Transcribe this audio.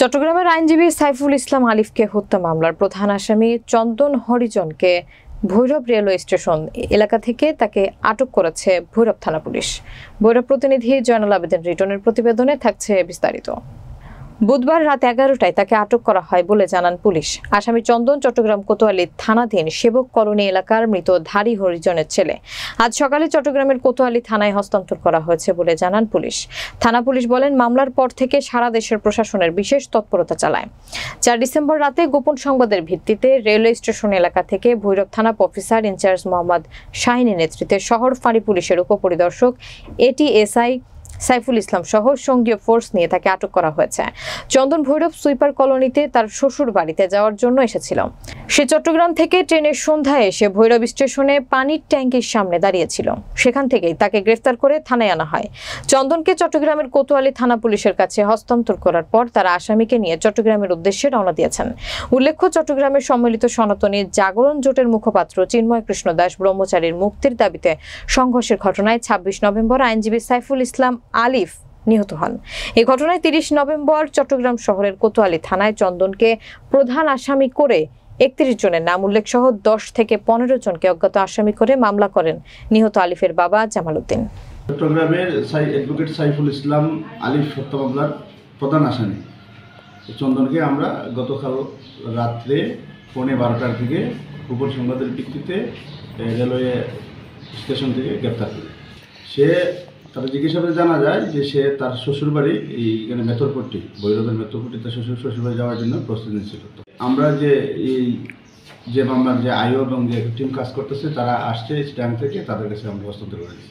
চট্টগ্রামের আইনজীবী সাইফুল ইসলাম আলিফকে হত্যা মামলার প্রধান আসামি চন্দন হরিজনকে ভৈরব রেলওয়ে স্টেশন এলাকা থেকে তাকে আটক করেছে ভৈরব থানা পুলিশ। ভৈরব প্রতিনিধি জয়নাল আবেদিন রিটনের প্রতিবেদনে থাকছে বিস্তারিত। বুধবার রাত 11টায় তাকে আটক করা হয় বলে জানান পুলিশ। আসামি চন্দন চট্টগ্রাম কোতোয়ালি থানাধীন সেবক কলোনি এলাকার মৃত ধারী হরিজনের ছেলে। আজ সকালে চট্টগ্রামের কোতোয়ালি থানায় হস্তান্তর করা হয়েছে বলে জানান পুলিশ। থানা পুলিশ বলেন, মামলার পর থেকে সারা দেশের প্রশাসনের বিশেষ তৎপরতা চালায়। 4 ডিসেম্বর রাতে গোপন সংবাদের ভিত্তিতে রেলওয়ে স্টেশন এলাকা থেকে ভৈরব থানা অফিসার ইনচার্জ মোহাম্মদ শাহিনের নেতৃত্বে শহর ফাঁড়ি পুলিশের উপপরিদর্শক এটিএসআই সাইফুল ইসলাম সহ সঙ্গীয় ফোর্স নিয়ে তাকে আটক করা হয়েছে। চন্দন ভৈরব সুইপার কলোনিতে তার শ্বশুর বাড়িতে যাওয়ার জন্য এসেছিল। সে চট্টগ্রাম থেকে ট্রেনের সন্ধ্যায় এসে ভৈরব স্টেশনে পানির ট্যাঙ্কির সামনে দাঁড়িয়েছিল। সেখান থেকেই তাকে গ্রেফতার করে থানায় আনা হয়। চন্দনকে চট্টগ্রামের কোতোয়ালি থানা পুলিশের কাছে হস্তান্তর করার পর তারা আসামিকে নিয়ে চট্টগ্রামের উদ্দেশ্যে রওনা দিয়েছেন। উল্লেখ্য, চট্টগ্রামের সম্মিলিত সনাতনী জাগরণ জোটের মুখপাত্র চিন্ময় কৃষ্ণ দাস ব্রহ্মচারীর মুক্তির দাবিতে সংঘর্ষের ঘটনায় 26 নভেম্বর আইনজীবী সাইফুল ইসলাম আলিফ নিহত হন। এই ঘটনায় 30 নভেম্বর চট্টগ্রাম শহরের কোতোয়ালি থানায় চন্দনকে প্রধান আসামি করে 31 জনের নাম উল্লেখ সহ 10 থেকে 15 জনকে অজ্ঞাত আসামি করে মামলা করেন নিহত আলিফের বাবা জামাল উদ্দিন। চট্টগ্রামের অ্যাডভোকেট সাইফুল ইসলাম আলিফ হত্যা মামলার প্রধান আসামি চন্দনকে আমরা গতকাল রাত্রে 12:15টার দিকে গোপন সংবাদের ভিত্তিতে রেলওয়ে স্টেশন থেকে গ্রেপ্তার করি। তার জিজ্ঞাসাবাদে জানা যায় যে সে তার শ্বশুরবাড়ি এইখানে মেথরপট্টি, ভৈরবের মেথরপট্টি তার শ্বশুরবাড়ি যাওয়ার জন্য প্রস্তুতি নিচ্ছিল। আমরা যে মামলার যে আইও এবং যে টিম কাজ করতেছে তারা আসছে স্ট্যান্ড থেকে, তাদের কাছে আমরা হস্তান্তর করেছি।